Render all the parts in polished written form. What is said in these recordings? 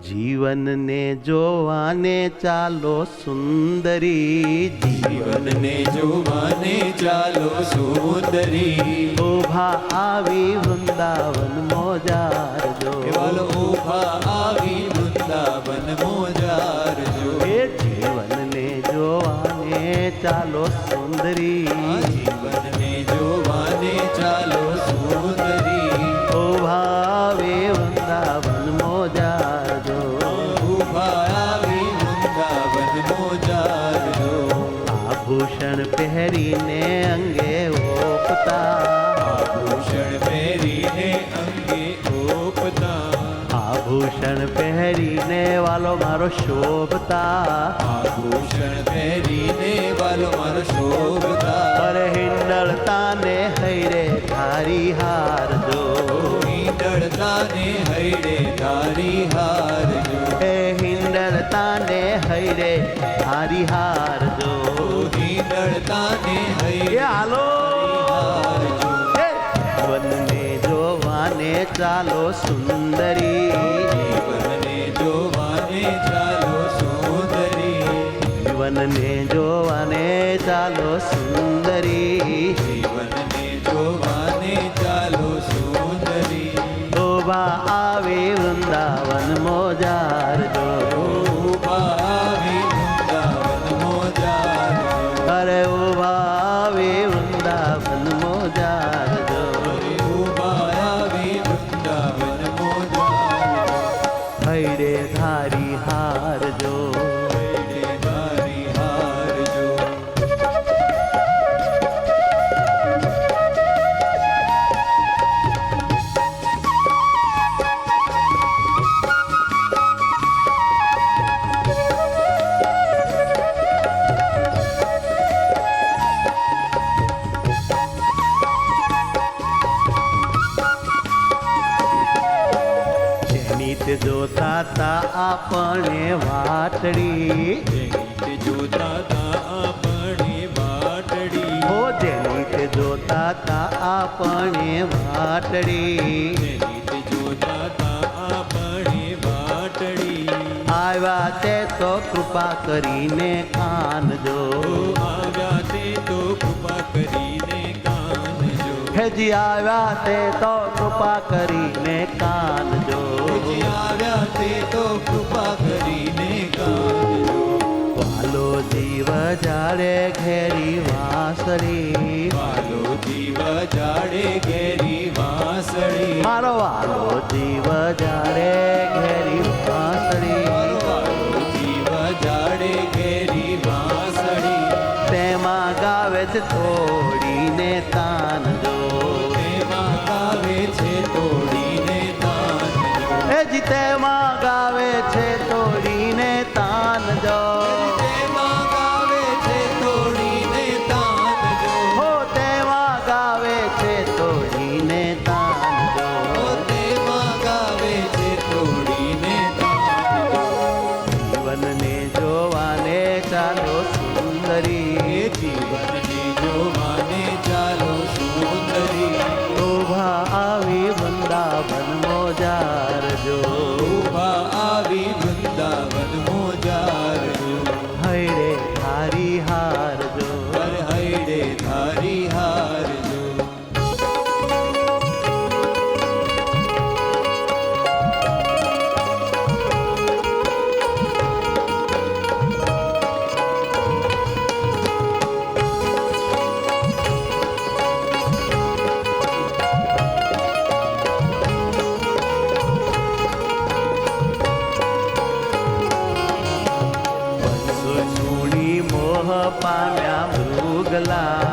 જીવનને જોવાને ચાલો સુંદરી, જીવનને જોવાને ચાલો સુંદરી, ઉભા આવી વૃંદાવન મોજારજો, કેવલ ઉભા આવી વૃંદાવન મોજારજો. એ જીવનને જોવાને ચાલો સુંદરી, જીવનને જોવાને ચાલો સુંદરી, ઉભા આવી વૃંદાવન મોજારજો, ઉભા આવી વૃંદાવન મોજારજો. આભૂષણ પહેરીને અંગે ઓપતા, આભૂષણ પહેરીને અંગે ઓપતા, આભૂષણ પહેરીને વાલો મારો શોભતા, આભૂષણ પહેરીને વાલો મારો શોભતા, અરે હિંડળતા ને હૈરે ધારી હારજો, હિંડળતા ને હૈડે ધારી હારજો, એ હિંડળતા ને હૈરે ધારી હારજો, હિંડળતા ને એ હૈડે હાલો હારજો. એ જીવનને જોવાને ચાલો સુંદરી, જીવનને જોવાને ચાલો સુંદરી, જીવનને જોવાને ચાલો સુંદરી, જીવનને જોવાને ચાલો સુંદરી, શોભા આવે વૃંદાવન મોજારજો, ઉભા આવી વૃંદાવન મોજારજો, અરે ઉભા આવે વૃંદાવન મોજારજો, ઉભા આવી વૃંદાવન મોજારજો. હૈરે ધારી હારજો, હૈડે ધારી હારજો. જેની તે જોતા તા આપણે વાટડી, જેની જોતા તા આપણે વાટડી, હો જેની તે જોતા તા આપણે વાટડી, જેની જોતા તા આપણે વાટડી, આવ્યા તે તો કૃપા કરીને કાનજો, આવ્યા તે તો કૃપા કરીને કાનજો, હેજી આવ્યા તે તો કૃપા કરીને કાનજો, જે આવ્યા તે તો કૃપા કરીને કાનજો. વાલો જીવ જાડે ઘેરી વાસળી, વાલો જીવ જાડે ઘેરી વાસળી, મારો વાલો જીવ જાડે ઘેરી વાસળી, વાલો જીવ જાડે ઘેરી વાસળી, તેમાં ગાવે છે તોડીને તાનજો, તેમાં ગાવે છે તોડીને તાનજો, હેજી તેમાં ગાવે છે તોડીને તાનજો, તેમાં ગાવે છે તોડીને તાનજો, હો તેમાં ગાવે છે તોડીને તાનજો, તેમાં ગાવે છે તોડીને તાનજો. જીવનને જોવાને ચાલો સુંદરી, જીવનને જોવાને ચાલો સુંદરી, શોભા આવી વૃંદાવન મોજારજો, ઉભા આવી વૃંદાવન મોજારજો, હૈરે ધારી હારજો, હર હૈડે ધારી હારજો. બંસુ સુણી મોહ પામ્યા મૃગલા,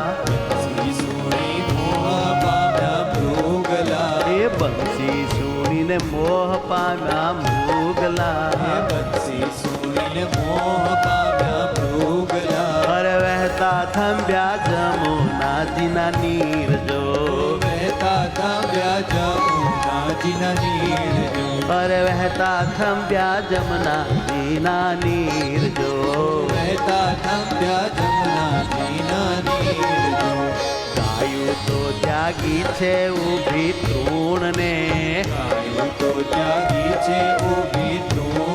શ્રી સુણી મોહ પામ્યા મૃગલા, એ બંસી સુણીને મોહ પામ્યા મૃગલા, બંસી સુણીને મોહ પામ્યા મૃગલા, અરે વહેતા થંભ્યા જમુનાજીના નીરજો, વહેતા થાંભ્યા જમુનાજીના નીરજો, અરે વહેતા થંભ્યા જમનાજીના નીરજો, વહેતા થાંભ્યા જમુનાજીના નીરજો. ગાયું તો ત્યાગી છે ઊભી તૃણને, ગાયું તો ત્યાગી છે ઊભી તૃણ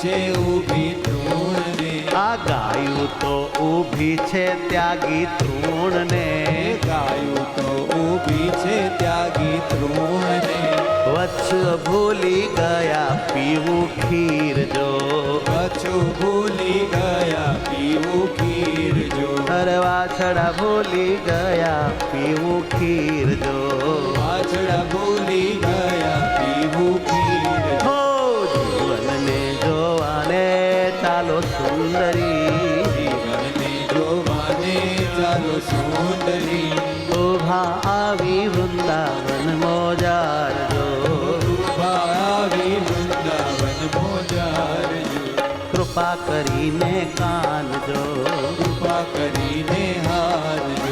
છે ઊભી તૃણને આ ગાયું તો ઊભી છે ત્યાગી તૃણને ગાયું તો ઊભી છે ત્યાગી તૃણને વત્સ ભૂલી ગયા પીવું ખીર જો કછું ભૂલી ગયા પીવું ખીર જો અરે વાછડા ભૂલી ગયા પીવું ખીર જો પાછળ ભૂલી ગયા પીવું ખીર જો હો જીવનને જોવાને ચાલો સુંદરી જીવનને જોવાને ચાલો સુંદરી શોભા આવી વૃંદાવન મોજાર જો આવી વૃંદાવન મોજારજો કૃપા કરીને કાનજો કૃપા કરીને હારજો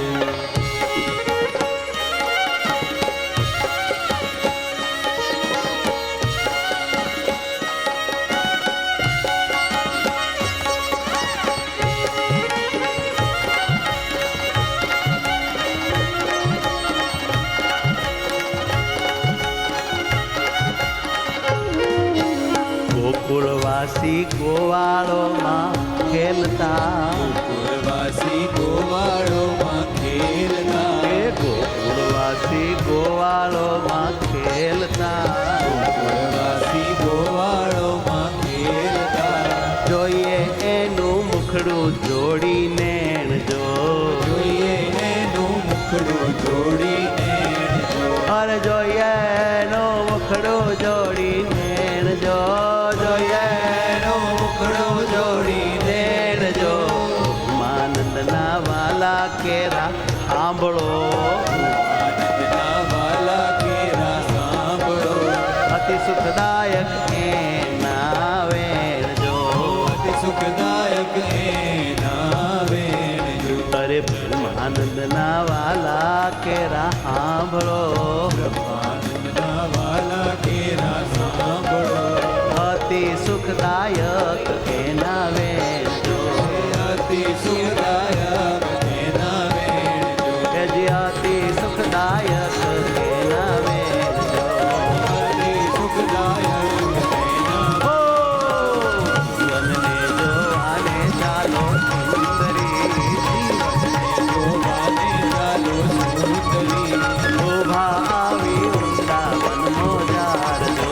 ગોકુળવાસી ગોવાળોમાં ખેલતા પૂર્વાસી ગોવાળોમાં ખેલતા એ ગોકુળવાસી ગોવાળોમાં ખેલતા પૂર્વાસી ગોવાળોમાં ખેલતા જોઈએ એનું મુખડું જોડીને જો જોઈએ એનું મુખડું જોડીને અરે જોઈએ એનું મુખડું જોડીને જો જોઈએ એનું મુખડું જોડીને જો માનંદના વાલા કેરા સાંભળો આનંદના વાલા કેરા સાંભળો અતિ સુખદાયક એના વેણ જો અતિ સુખદાયક એના વેણજો અરે બ્રહ્માનંદના વાલા કેરા સાંભળો આનંદના વાલા કેરા સાંભળો અતિ સુખદાયક એના વેણ જો અતિ સુખદાયક એના વેણજો એ જે અતિ સુખદાયક એના વેણ જો અતિ સુખદાયક એના ઓ જીવનને જોવાને ચાલો સુંદરી જોવાને ચાલો સુંદરી શોભા આવી વૃંદાવન મોજાર જો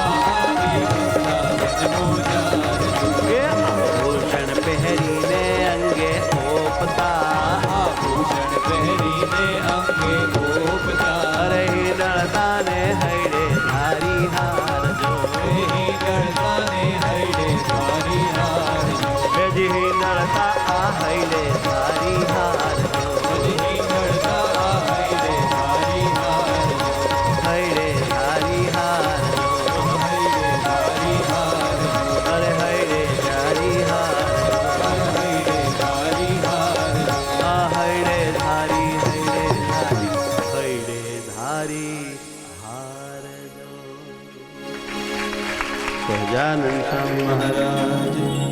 આવી વૃંદાવન મોજારજો એ આભૂષણ પહેરીને અંગે ઓપતા આભૂષણ પહેરીને અંગે ગોપતા અરે હિરણતાને હૈડે ધારી હાર જો ગણતાને હૈડે તારી હારજો એ જી હિરણતા આ હૈડે ધારી હાર જો બધી ગણતા આ હૈડે તારી હારજો હૈડે ધારી હાર જો હૈડે તારી હારજો અરે હૈડે ધારી હાર હૈડે તારી હારજો આ હૈડે ધારી હૈડે ધારી હાર જો સહજાનંદ સ્વામી મહારાજ મહારાજ